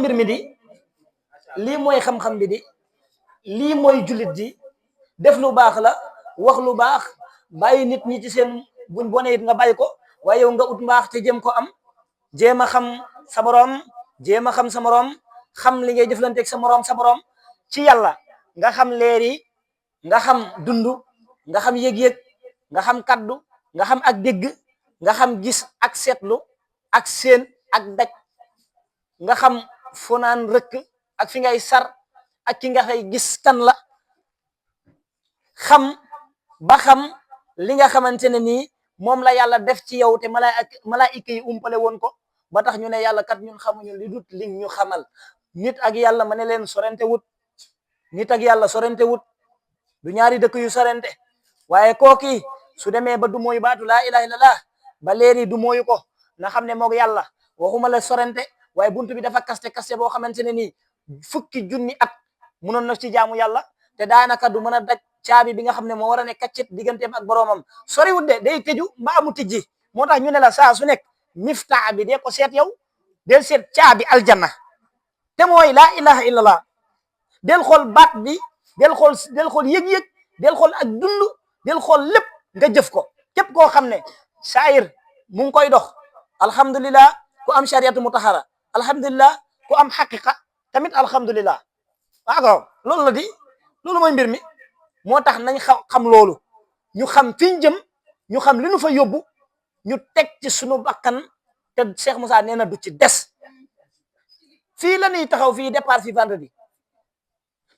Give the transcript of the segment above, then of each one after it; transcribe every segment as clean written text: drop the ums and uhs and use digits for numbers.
mbir mi di lii mooy xam-xam bi di lii mooy jullit ji def lu baax la wax lu baax bàyyi nit ñi ci seen buñ bonee it nga bàyyi ko waaye yow nga ut mbaax te jëm ko am jéem a xam sa borom jéem a xam sa morom xam li ngay jëflanteeg sa morom ci yàlla nga xam leer yi nga xam dund nga xam yëg-yëg nga xam kaddu nga xam ak dégg nga xam gis ak seetlu ak seen ak daj nga xam fu naan rëkk ak fi ngay sar ak ki nga xay gis kan la xam ba xam li nga xamante ne nii moom la yàlla def ci yow te malaayika yi umpale woon ko ba tax ñu ne yàlla kat ñun xamuñu li dut li ñu xamal nit ak yàlla ma ne leen sorente wut nit ak yàlla sorente wut du ñaari dëkk yu sorente waaye kooki su demee ba du mooyu baatu laa ilaha illallah ba leeri du mooyu ko na xam ne moog yàlla waxuma la sorente waaye buntu bi dafa kaste boo xamante ne nii fukki junni at munoon na ci jaamu yàlla te daanaka du mën a daj caabi bi nga xam ne moo war a ne kaccit digganteem ak boroomam soriwut de day tëju mbaa mu tijji moo tax ñu ne la saa su nekk miftaa bi de ko seet yow del seet caabi aljanna te mooy laa ilaha illallah del xool baat bi del xool yëg-yëg del xool ak dund del xool lépp nga jëf ko képp koo xam ne saayir mu ngi koy dox alhamdulillah ku am shariatu mutahara alhamdulillah ku am xaqiqa tamit alhamdulillah waaw loolu la di loolu mooy mbir mi moo tax nañ xam loolu ñu xam fiñ jëm ñu xam li nu fa yóbbu ñu teg ci sunu bakkan te Cheikh Moussa nee na du ci des fii la ñuy taxaw fii départ fii vendredi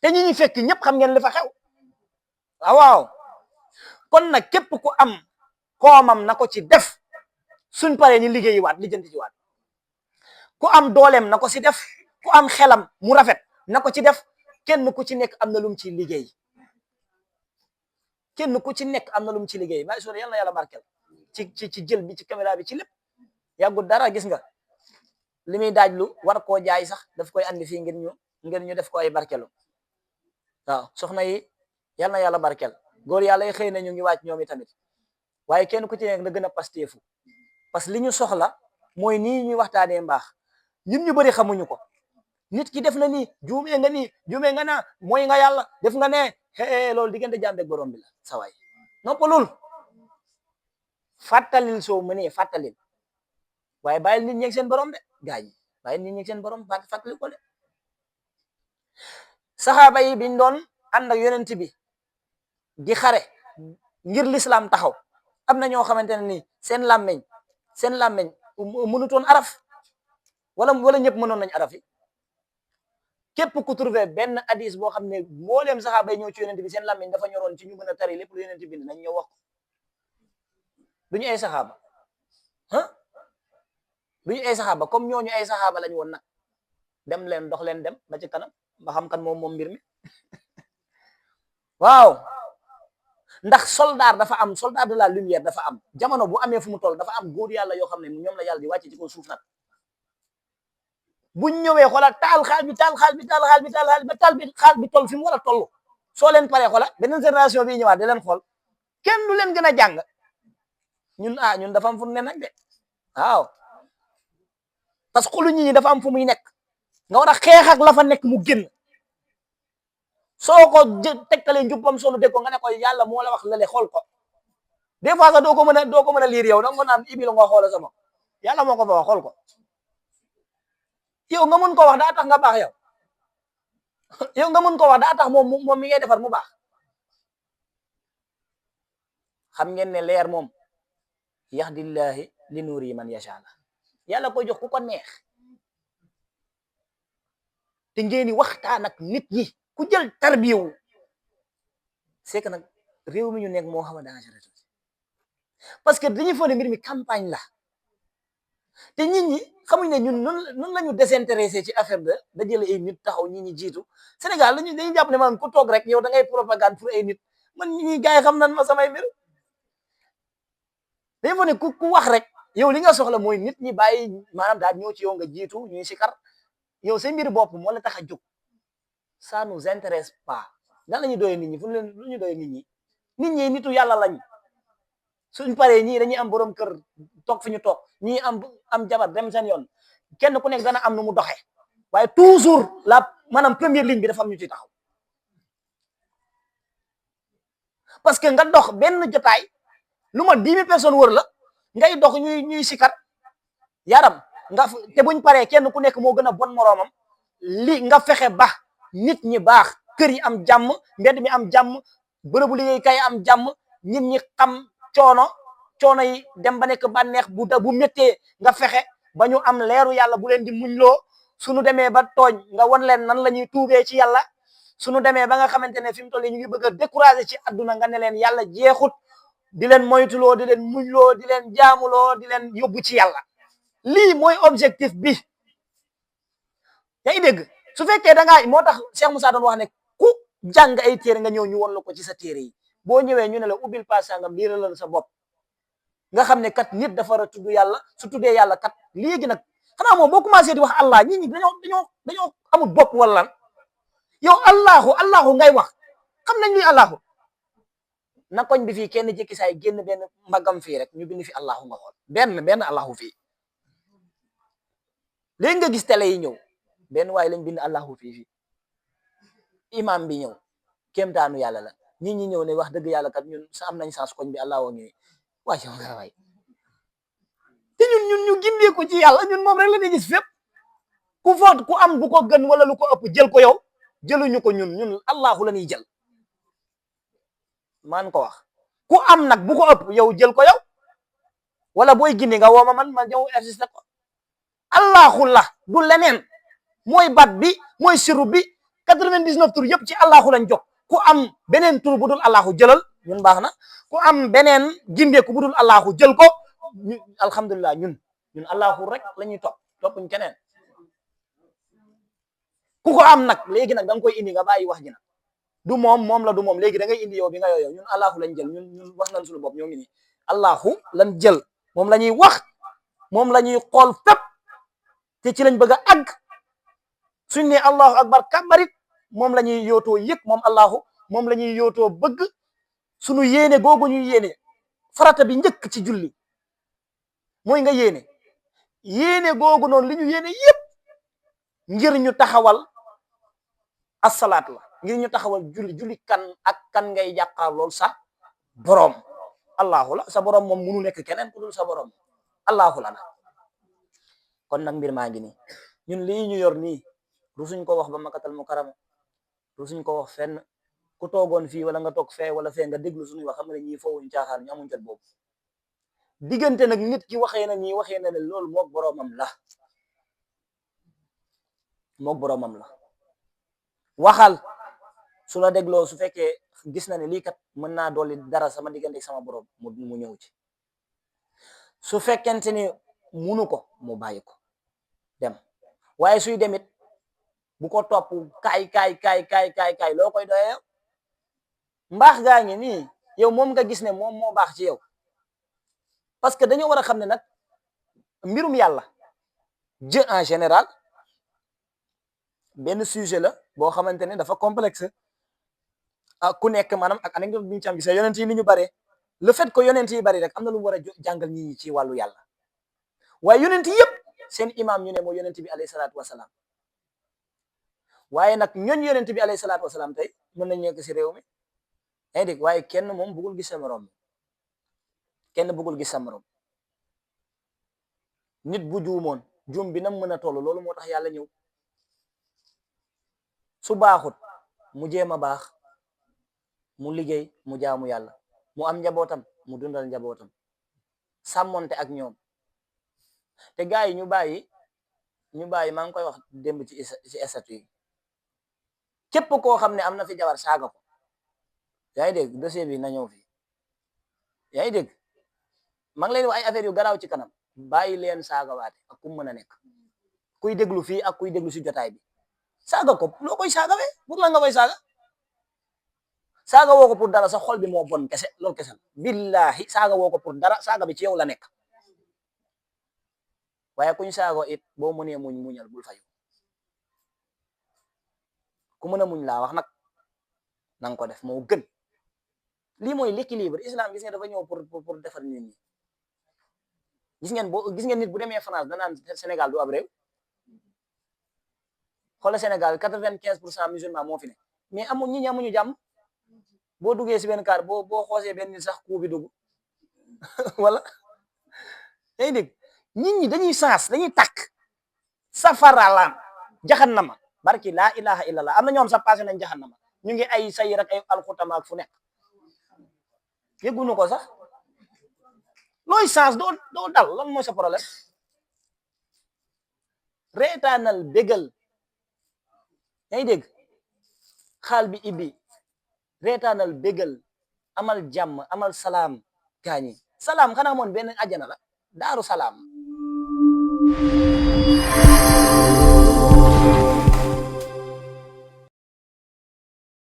te ñi ñu fekk ñëpp xam ngeen li fa xew waaw kon nag képp ku am koomam na ko ci def suñ paree ñu liggéeyi waat lijjanti ci waat ku am dooleem na ko ci def ku am xelam mu rafet na ko ci def kenn ku ci nekk am na lum ci liggéey kenn ku ci nekk am na lum ci liggéey maa ngi yal na yàlla barkel ci jël bi ci caméra bi ci lépp yàggul dara gis nga li muy daajlu war koo jaay sax daf koy andi fii ngir ñu def ko ay barkelu waaw soxna yi yal na yàlla barkel góor yàlla yi xëy na ñu ngi wàcc ñoom i tamit waaye kenn ku ci nekk na gën a pasteefu parce que li ñu soxla mooy nii ñuy waxtaanee mbaax ñun ñu bëri xamuñu ko nit ki def na nii juumee nga naa mooy nga yàlla def nga ne loolu diggante jaam ak borom bi la sa waay noppalul fàttalil soo mënee fàttalil waaye bàyyil nit ñeeg seen borom de gaa yi bàyyil nit ñeeg seen borom fàttali ko de saxaaba yi biñ doon ànd ak yonent bi di xare ngir l'islam taxaw am na ñoo xamante ne nii seen làmmeñ mënutoon araf wala ñëpp mënoon nañ araf yi képp ku trouvé benn hadis boo xam ne mbooleem saxaaba yi ñëw ci yonent bi seen làmmeñ dafa ñoroon ci ñu mën a tari lépp lu yonent bi bind nañ ñëw wax ko duñu ay saxaaba duñu ay saxaaba comme ñooñu ay saxaaba lañ woon nag dem leen dox leen dem ba ci kanam ba xam kan moom mbir mi waaw ndax soldat dafa am soldat de la lumière dafa am jamono bu amee fu mu toll dafa am góor yàlla yoo xam ne ñoom la yàlla di wàcce ci kaw suuf nag buñ ñëwee xoolal taal xaal bi toll fi mu war a toll soo leen paree xoolal beneen génération bi ñëwaat di leen xool kenn du leen gën a jàng ñun dafa am fu mu ne nag de waaw parce que xolu ñi dafa am fu muy nekk nga war a xeex ak la fa nekk mu génn soo ko tegtalee njubam solu dégg ko nga ne ko yàlla moo la wax lale xool ko des fois sax doo ko mën a liir yow da nga naan ibil nga xoola sama yàlla moo ko fa wax xool ko yow nga mun ko wax daa tax nga baax yow nga mun ko wax daa tax moom mi ngay defar mu baax xam ngeen ne leer moom yahdillahi li nuuri man yasha yàlla koy jox ku ko neex te ngeen di waxtaan ak nit ñi ku jël tarbiyewu c'est que nag réew mi ñu nekk moo xam a dangereux parce que dañuy foog ne mbir mi campagne la te nit ñi xamuñ ne ñun nun la ñu désintéressé ci affaire da jël ay nit taxaw ñi ñi jiitu Sénégal dañuy jàpp ne man ku toog rek yow da ngay propagande pour ay nit man ñi gars yi xam nan ma samay mbir dañuy foog ne ku wax rek yow li nga soxla mooy nit ñi bàyyi maanaam daal ñëw ci yow nga jiitu ñuy sikar yow sa mbir bopp moo la tax a jóg ça nous intéresse pas lan la ñuy doyee nit ñi fu lu ñu doyee nit ñi nitu yàlla lañ suñ paree ñii dañuy am borom kër toog fi ñu toog ñii am jabar dem seen yoon kenn ku nekk dana am nu mu doxee waaye toujours maanaam première ligne bi dafa am ñu ci taxaw parce que nga dox benn jotaay lu ma 10 000 personnes wër la ngay dox ñuy sikar yaram nga te buñ paree kenn ku nekk moo gën a bon moroomam li nga fexe ba nit ñi baax kër yi am jàmm mbedd mi am jàmm bërëbu liggéeykaay am jàmm nit ñi xam coono yi dem ba nekk bànneex bu méttee nga fexe ba ñu am leeru yàlla bu leen di muñloo suñu demee ba tooñ nga won leen nan la ñuy tuubee ci yàlla suñu demee ba nga xamante ne fi mu toll ñu ngi bëgg a décourager ci àdduna nga ne leen yàlla jeexut di leen moytuloo di leen muñloo di leen jaamuloo di leen yóbbu ci yàlla lii mooy objectif bi yaa ngi dégg su fekkee da ngaa moo tax Cheikh Moussa doon wax ne ku jàng ay téere nga ñëw ñu won la ko ci sa téere yi boo ñëwee ñu ne la ubbil page sangam liiralal sa bopp nga xam ne kat nit dafa war a tudd yàlla su tuddee yàlla kat léegi nag xanaa moom boo commencé di wax allah nit ñi dañoo amul bopp wala yow allahu ngay wax xam nañ luy allahu na koñ bi fii kenn jékki saay génn benn mbagam fii rek ñu bind fi allahu nga xool benn allahu fii léegi nga gis télé yi ñëw benn waaye lañ bind allahu fii imam bi ñëw kéemtaanu yàlla la nit ñi ñëw ne wax dëgg yàlla kat ñun sa am nañ sans koñ bi allahu ngi waaye waay te ñun ñu gindee ko ci yàlla ñun moom rek la ñuy gis fépp ku foot ku am bu ko gën wala lu ko ëpp jël ko yow jëluñu ko ñun allahu la ñuy jël man ko wax ku am nag bu ko ëpp yow jël ko yow wala booy gindi nga wooma man ma ñëw assisté ko allahu la du leneen mooy bat bi mooy siru bi 99 tur yëpp ci allahu lañ jox ku am beneen tur bu dul allahu jëlal ñun baax na ku am beneen gindeeku bu dul allahu jël ko alhamdulilah ñun allahu rek la ñuy toppuñ keneen ku ko am nag léegi nag da nga koy indi nga bàyyi wax ji nag du moom la du moom léegi da ngay indi yow bi nga yow ñun allahu lañ jël ñun wax nañ suñu bopp ñoo ngi nii allahu lañ jël moom la ñuy wax moom la ñuy xool fépp te ci lañ bëgg a àgg suñ ne allahu akbar kàbbarit moom la ñuy yootoo yëg moom allahu moom la ñuy yootoo bëgg suñu yéene googu ñuy yéene farata bi njëkk ci julli mooy nga yéene googu noonu li ñu yéene yëpp ngir ñu taxawal asalaat la ngir ñu taxawal julli kan ak kan ngay jàkkaar lool sax boroom allahu la sa boroom moom munu nekk keneen ku dul sa boroom allahu la na kon nag mbir maa ngi nii ñun lii ñu yor nii rusuñ ko wax ba makatal mukarama rusuñ ko wax fenn ku toogoon fii wala nga toog fee wala fee nga déglu suñuy wax xam nga ne ñii fowuñ caaxaan ñu amuñ jot boobu diggante nag nit ki waxee na nii waxee na ne loolu mook boroomam la waxal su la dégloo su fekkee gis na ne lii kat mën naa dolli dara sama diggante sama boroom mu ñëw ci su fekkente ni munu ko mu bàyyi ko dem waaye suy demit bu ko topp kaay loo koy doyee mbaax gaa ngi nii yow moom nga gis ne moom moo baax ci yow parce que dañoo war a xam ne nag mbirum yàlla Dieu en général benn sujet la boo xamante ne dafa complexe ku nekk maanaam ak anecdote bi ñu ci am gis yonent yi ni ñu bare le fait que yonent yi bari rek am na lu mu war a jàngal nit ñi ci wàllu yàlla waaye yonent yëpp seen imam ñu ne mooy yonent bi alayhi salaatu wasalaam waaye nag ñooñ yonent bi alayhi salaatu wasalaam tey mën nañ nekk si réew mi yaa dégg waaye kenn moom bëggul gis sa morom nit bu juumoon juum bi nam mën a toll loolu moo tax yàlla ñëw su baaxut mu jéem a baax mu liggéey mu jaamu yàlla mu am njabootam mu dundal njabootam sàmmonte ak ñoom te gars yi ñu bàyyi maa ngi koy wax démb ci statut yi képp koo xam ne am na fi jabar saaga ko yaa ngi dégg dossier bi na ñëw fi yaa ngi dégg maa ngi leen wax ay affaire yu garaaw ci kanam bàyyi leen saaga waate ak ku mën a nekk kuy déglu fii ak kuy déglu si jotaay bi saaga ko loo koy saaga we pour la nga koy saaga woo ko pour dara sa xol bi moo bon kese loolu kese billahi saaga woo ko pour dara saaga bi ci yow la nekk waaye kuñ saago it boo mënee muñal bul fayu ku mën a muñ laa wax nag nanga ko def moo gën lii mooy l'équilibre islam gis ngeen dafa ñëw pour defar nit ñi gis ngeen nit bu demee France danaan Sénégal du ab réew xoolal Sénégal 95% musulman moo fi ne mais ñi ñi amuñu jàmm boo duggee si benn kaar boo xoosee benn nit sax kuu bi dugg wala yaa ngi dégg nit ñi dañuy dañuy tàkk safaralaan jaxannama barki laa ilaha illallah am na ñoom sax passé nañ jaxannama ñu ngi ay sayir ak ay alxutama ak fu nekk yëgguñu ko sax looy sens doo dal lan mooy sa problème reetaanal bégal yaa ngi dégg xaal bi ibbi reetaanal bégal amal jàmm amal salaam gaañi salaam xanaa moon benn àjjana la daaru salaam